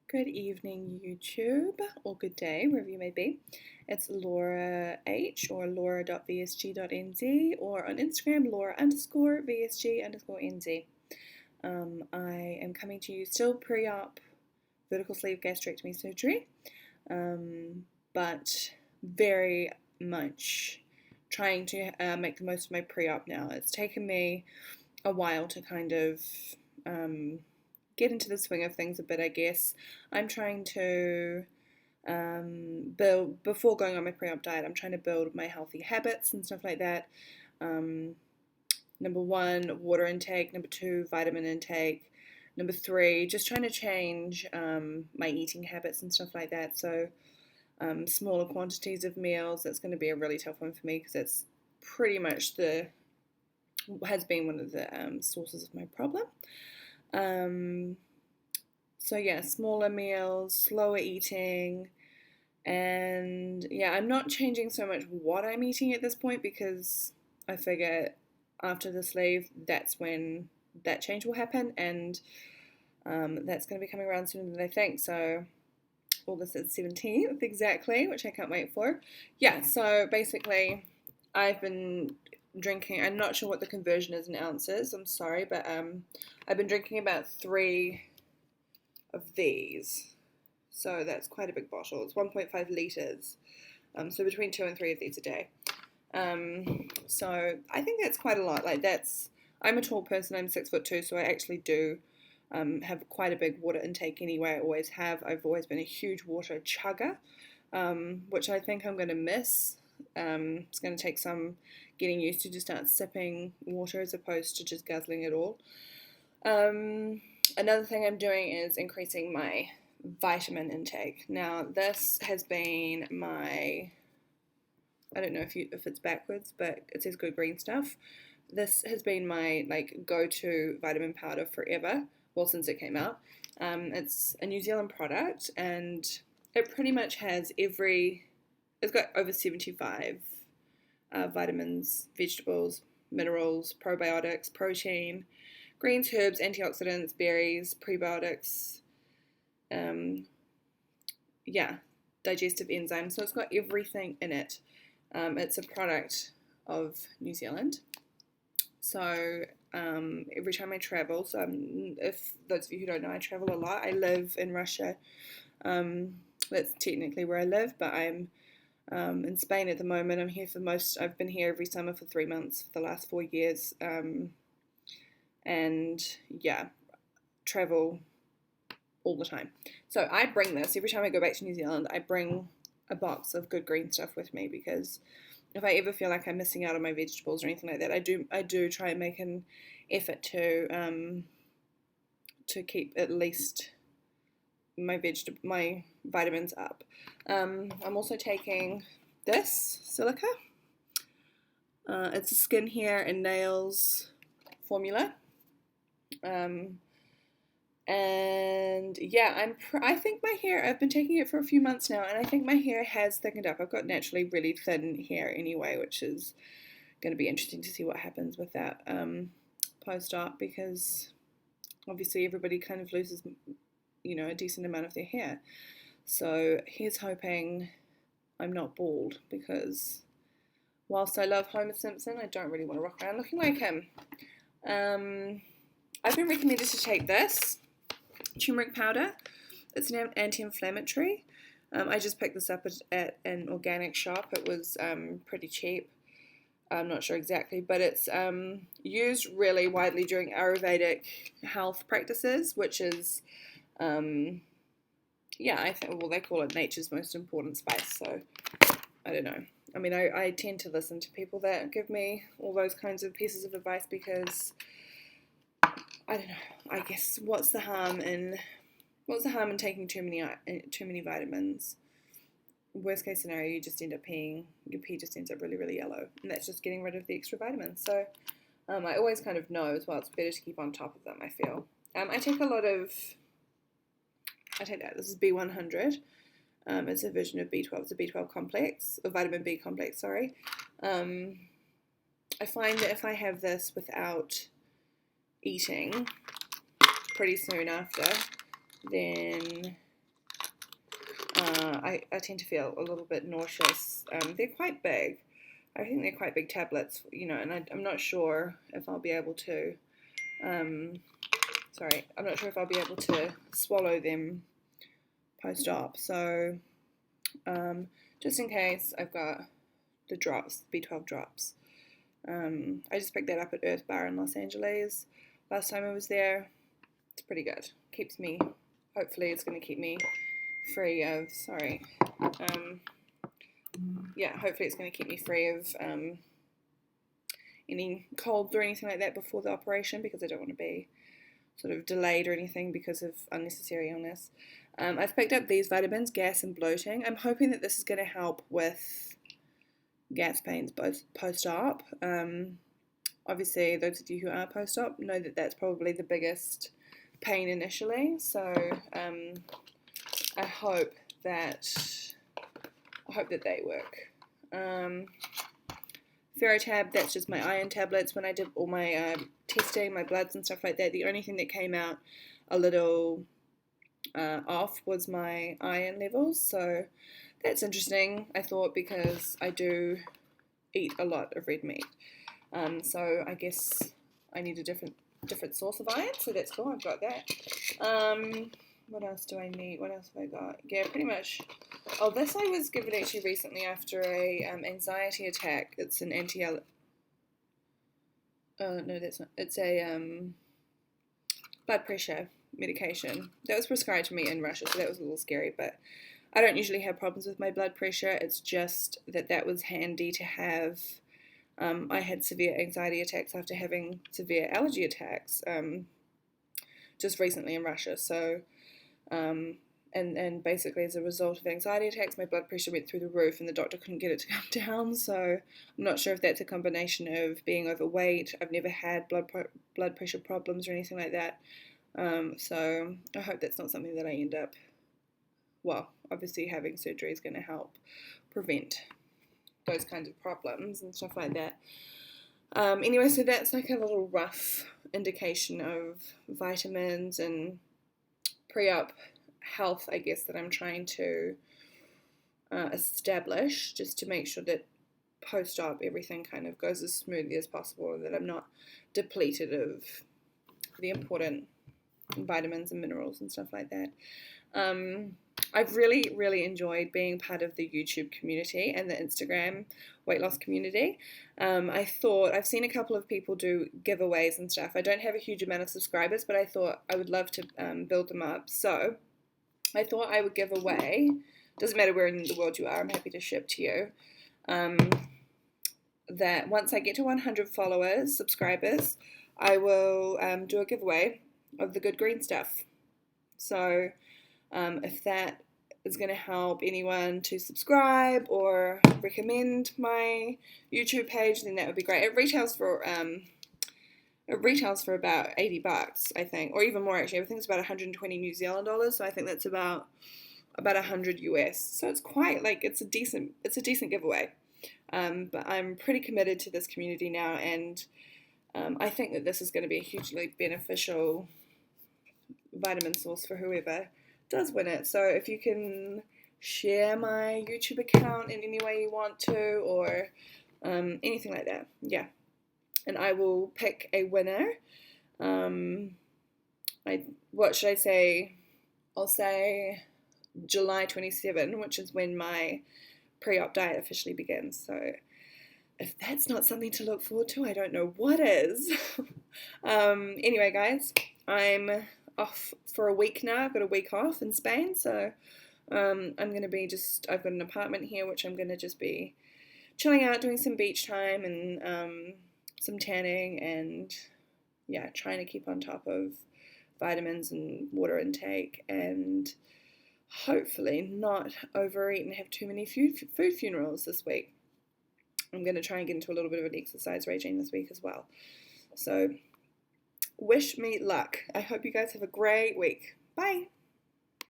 Good evening, YouTube, or good day, wherever you may be. It's Laura H, or LAURA.VSG.NZ, or on Instagram, Laura_VSG_NZ. I am coming to you still pre-op vertical sleeve gastrectomy surgery, but very much trying to make the most of my pre-op now. It's taken me a while to kind of get into the swing of things a bit, I guess. I'm trying to build, before going on my pre-op diet, I'm trying to build my healthy habits and stuff like that. Number one, water intake. Number two, vitamin intake. Number three, just trying to change my eating habits and stuff like that. So smaller quantities of meals. That's going to be a really tough one for me because it's pretty much has been one of the sources of my problem. So yeah, smaller meals, slower eating, and yeah, I'm not changing so much what I'm eating at this point because I figure after the sleeve, that's when that change will happen, and that's going to be coming around sooner than I think. So August the 17th exactly, which I can't wait for. Yeah, so basically I've been drinking, I'm not sure what the conversion is in ounces, I'm sorry, but I've been drinking about 3 of these. So that's quite a big bottle. It's 1.5 litres. So between 2 and 3 of these a day. So I think that's quite a lot. I'm a tall person, I'm 6'2", so I actually do have quite a big water intake anyway. I always have. I've always been a huge water chugger, which I think I'm going to miss. It's going to take some getting used to start sipping water as opposed to just guzzling it all. Another thing I'm doing is increasing my vitamin intake. Now this has been my, I don't know if it's backwards, but it says good green stuff. This has been my go-to vitamin powder forever, well since it came out. It's a New Zealand product and it pretty much has it's got over 75 vitamins, vegetables, minerals, probiotics, protein, greens, herbs, antioxidants, berries, prebiotics, digestive enzymes. So it's got everything in it. It's a product of New Zealand. So every time I travel, if those of you who don't know, I travel a lot. I live in Russia. That's technically where I live, but I'm in Spain at the moment. I've been here every summer for 3 months for the last 4 years. And yeah, travel all the time. So I bring this every time I go back to New Zealand. I bring a box of good green stuff with me because if I ever feel like I'm missing out on my vegetables or anything like that, I do try and make an effort to keep at least my vitamins up. I'm also taking this silica. It's a skin, hair, and nails formula. And yeah, I think my hair, I've been taking it for a few months now, and I think my hair has thickened up. I've got naturally really thin hair anyway, which is going to be interesting to see what happens with that post-op, because obviously everybody kind of loses, a decent amount of their hair. So here's hoping I'm not bald, because whilst I love Homer Simpson, I don't really want to rock around looking like him. I've been recommended to take this turmeric powder. It's an anti-inflammatory. I just picked this up at an organic shop. It was pretty cheap. I'm not sure exactly, but it's used really widely during Ayurvedic health practices, which is, I think, they call it nature's most important spice, so I don't know. I mean, I tend to listen to people that give me all those kinds of pieces of advice because, I don't know, I guess what's the harm in taking too many vitamins? Worst case scenario, you just end up your pee just ends up really, really yellow, and that's just getting rid of the extra vitamins. So I always kind of know as well, it's better to keep on top of them, I feel. I take that, this is B100. It's a version of B12, it's a B12 complex, a vitamin B complex, sorry. I find that if I have this without eating pretty soon after, then I tend to feel a little bit nauseous. They're quite big. I think they're quite big tablets, you know, and I'm not sure if I'll be able to, I'm not sure if I'll be able to swallow them post-op. So just in case, I've got the drops, B12 drops. I just picked that up at Earth Bar in Los Angeles last time I was there. It's pretty good. Keeps me, hopefully it's going to keep me free of, hopefully it's going to keep me free of any colds or anything like that before the operation, because I don't want to be sort of delayed or anything because of unnecessary illness. I've picked up these vitamins, gas and bloating. I'm hoping that this is going to help with gas pains both post-op. Obviously, those of you who are post-op know that that's probably the biggest pain initially. So I hope that they work. Ferrotab, that's just my iron tablets. When I did all my testing, my bloods and stuff like that, the only thing that came out a little off was my iron levels. So that's interesting, I thought, because I do eat a lot of red meat. So I guess I need a different source of iron, so that's cool, I've got that. What else do I need? What else have I got? Yeah, pretty much. Oh, this I was given actually recently after a anxiety attack. It's an no, that's not. It's a blood pressure medication that was prescribed to me in Russia, so that was a little scary. But I don't usually have problems with my blood pressure. It's just that was handy to have. I had severe anxiety attacks after having severe allergy attacks just recently in Russia. So, and basically as a result of anxiety attacks, my blood pressure went through the roof and the doctor couldn't get it to come down. So I'm not sure if that's a combination of being overweight. I've never had blood pressure problems or anything like that. So I hope that's not something that I end up, well, obviously having surgery is going to help prevent those kinds of problems and stuff like that. Anyway, so that's like a little rough indication of vitamins and pre-op health, I guess, that I'm trying to establish, just to make sure that post-op everything kind of goes as smoothly as possible and that I'm not depleted of the important vitamins and minerals and stuff like that. I've really, really enjoyed being part of the YouTube community and the Instagram weight loss community. I've seen a couple of people do giveaways and stuff. I don't have a huge amount of subscribers, but I thought I would love to build them up. So I thought I would give away, doesn't matter where in the world you are, I'm happy to ship to you, that once I get to 100 subscribers, I will do a giveaway of the good green stuff. So if that is going to help anyone to subscribe or recommend my YouTube page, then that would be great. It retails for about $80, I think, or even more actually. I think it's about 120 New Zealand dollars, so I think that's about 100 US. So it's quite like it's a decent giveaway. But I'm pretty committed to this community now, and I think that this is going to be a hugely beneficial vitamin source for whoever does win it. So if you can share my YouTube account in any way you want to, or anything like that, yeah, and I will pick a winner. What should I say? I'll say July 27, which is when my pre-op diet officially begins. So if that's not something to look forward to, I don't know what is. Anyway, guys, I'm off for a week now. I've got a week off in Spain, so I'm going to be I've got an apartment here, which I'm going to just be chilling out, doing some beach time and some tanning, and yeah, trying to keep on top of vitamins and water intake, and hopefully not overeat and have too many food funerals this week. I'm going to try and get into a little bit of an exercise regime this week as well. So wish me luck. I hope you guys have a great week. Bye.